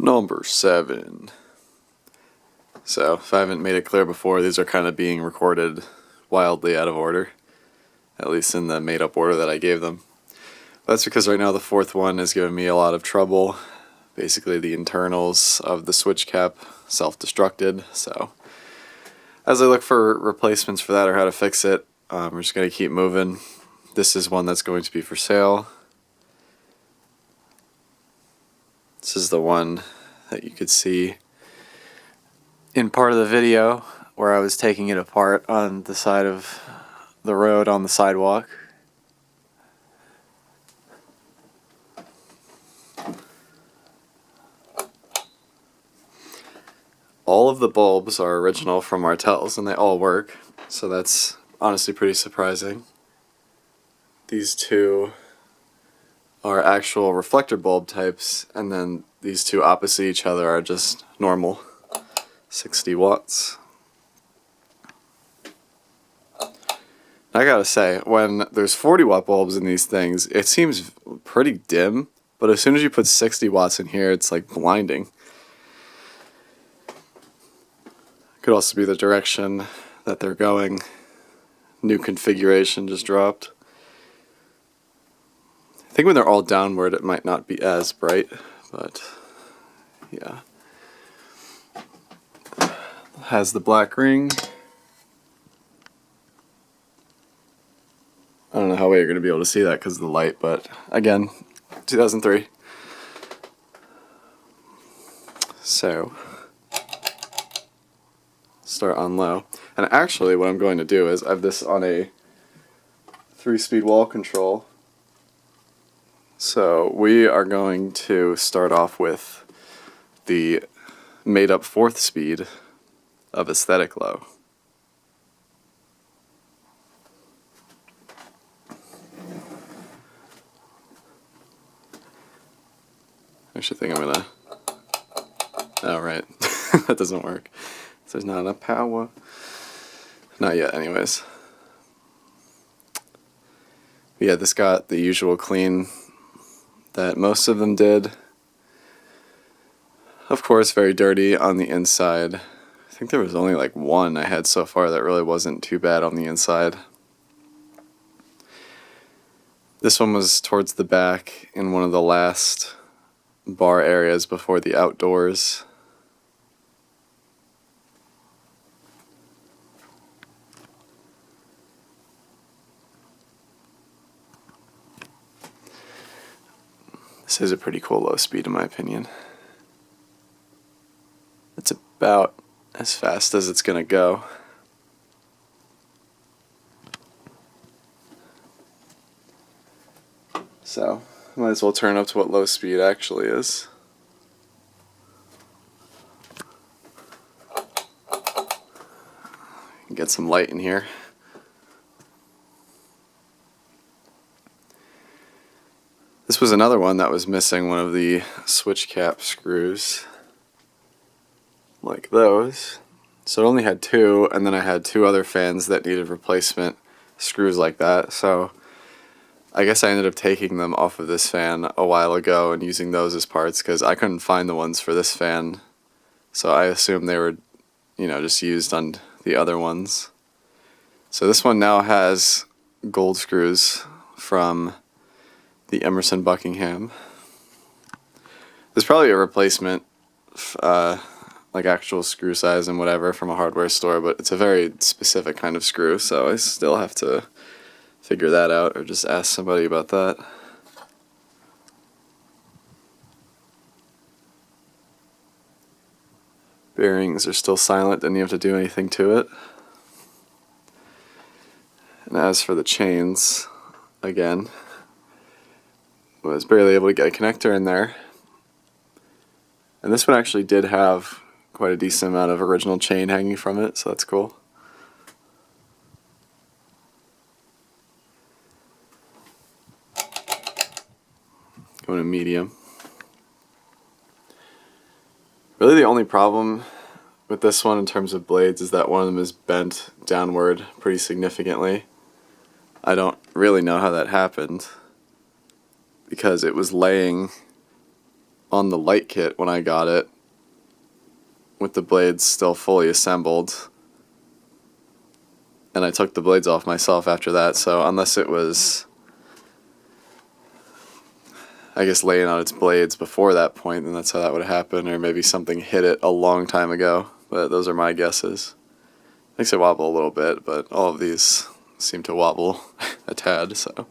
Number 7. So, if I haven't made it clear before, these are kind of being recorded wildly out of order, at least in the made-up order that I gave them. That's because right now the fourth one is giving me a lot of trouble. Basically, the internals of the switch cap self-destructed, so as I look for replacements for that or how to fix it, we're just going to keep moving. This is one that's going to be for sale. This is the one that you could see in part of the video where I was taking it apart on the side of the road on the sidewalk. All of the bulbs are original from Martell's and they all work, so that's honestly pretty surprising. These two are actual reflector bulb types, and then these two opposite each other are just normal 60 watts. I gotta say, when there's 40 watt bulbs in these things, it seems pretty dim, but as soon as you put 60 watts in here, it's like blinding. Could also be the direction that they're going. New configuration just dropped. I think when they're all downward it might not be as bright, but yeah. Has the black ring. I don't know how well you're going to be able to see that because of the light, but again, 2003. So, start on low. And actually what I'm going to do is I have this on a 3-speed wall control. So we are going to start off with the made up 4th speed of aesthetic low. I actually think I'm gonna... Oh, right. That doesn't work. So there's not enough power. Not yet, anyways. Yeah, this got the usual clean that most of them did. Of course, very dirty on the inside. I think there was only like one I had so far that really wasn't too bad on the inside. This one was towards the back in one of the last bar areas before the outdoors. This is a pretty cool low speed in my opinion. It's about as fast as it's gonna go. So, might as well turn up to what low speed actually is. Get some light in here. This was another one that was missing one of the switch cap screws, like those. So it only had 2, and then I had 2 other fans that needed replacement screws like that. So I guess I ended up taking them off of this fan a while ago and using those as parts because I couldn't find the ones for this fan. So I assumed they were, just used on the other ones. So this one now has gold screws from the Emerson Buckingham. There's probably a replacement, like actual screw size and whatever from a hardware store, but it's a very specific kind of screw, so I still have to figure that out or just ask somebody about that. Bearings are still silent, didn't even have to do anything to it. And as for the chains, again, was barely able to get a connector in there. And this one actually did have quite a decent amount of original chain hanging from it, so that's cool. Going to medium. Really the only problem with this one in terms of blades is that one of them is bent downward pretty significantly. I don't really know how that happened, because it was laying on the light kit when I got it, with the blades still fully assembled. And I took the blades off myself after that, so unless it was, I guess, laying on its blades before that point, then that's how that would happen, or maybe something hit it a long time ago. But those are my guesses. Makes it wobble a little bit, but all of these seem to wobble a tad, so.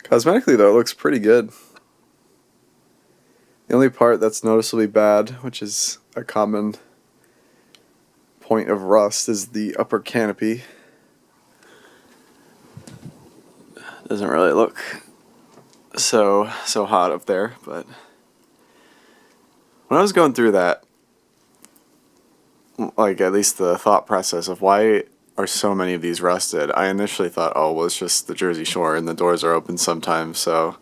Cosmetically, though, it looks pretty good. The only part that's noticeably bad, which is a common point of rust, is the upper canopy. Doesn't really look so hot up there, but when I was going through that, like at least the thought process of why are so many of these rusted, I initially thought, oh, well, it's just the Jersey Shore and the doors are open sometimes, so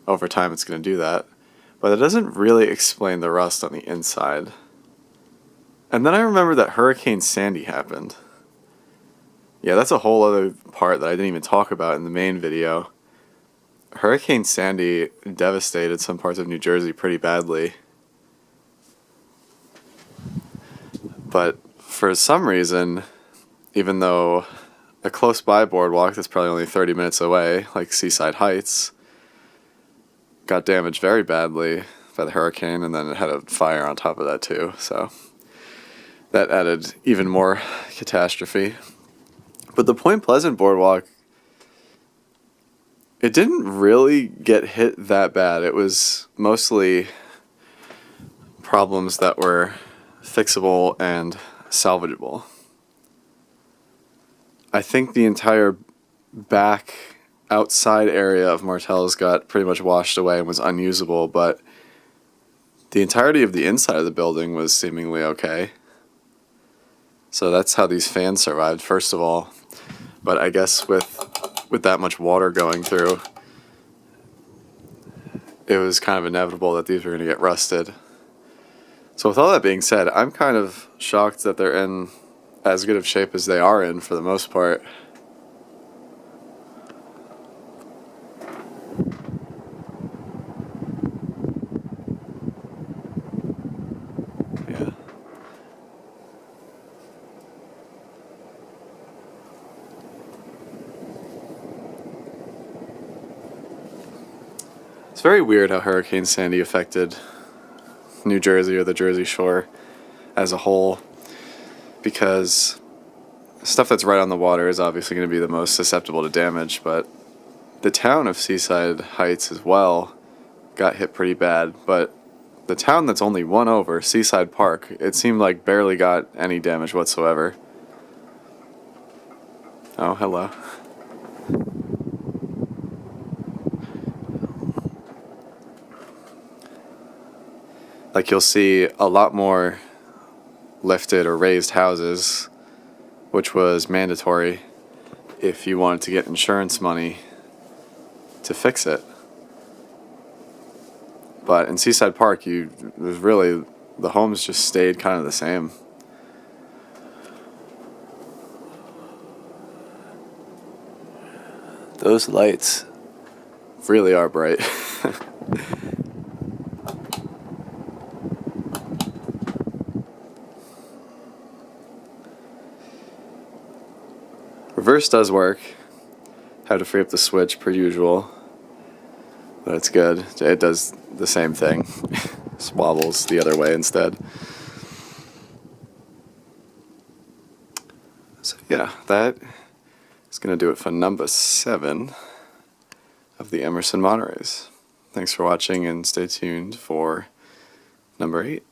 over time it's going to do that. But it doesn't really explain the rust on the inside. And then I remember that Hurricane Sandy happened. Yeah, that's a whole other part that I didn't even talk about in the main video. Hurricane Sandy devastated some parts of New Jersey pretty badly. But for some reason, even though a close-by boardwalk that's probably only 30 minutes away, like Seaside Heights, got damaged very badly by the hurricane, and then it had a fire on top of that too, so that added even more catastrophe. But the Point Pleasant boardwalk, it didn't really get hit that bad. It was mostly problems that were fixable and salvageable. I think the entire back outside area of Martell's got pretty much washed away and was unusable, but the entirety of the inside of the building was seemingly okay. So that's how these fans survived, first of all. But I guess with that much water going through, it was kind of inevitable that these were going to get rusted. So with all that being said, I'm kind of shocked that they're in as good of shape as they are in for the most part. Yeah. It's very weird how Hurricane Sandy affected New Jersey or the Jersey Shore as a whole, because stuff that's right on the water is obviously going to be the most susceptible to damage, but the town of Seaside Heights as well got hit pretty bad, but the town that's only one over, Seaside Park, it seemed like barely got any damage whatsoever. Oh, hello. Like, you'll see a lot more lifted or raised houses, which was mandatory if you wanted to get insurance money to fix it. But in Seaside Park, the homes just stayed kind of the same. Those lights really are bright. Reverse does work. Had to free up the switch per usual. But it's good. It does the same thing. Just wobbles the other way instead. So yeah, that is going to do it for number 7 of the Emerson Montereys. Thanks for watching, and stay tuned for number 8.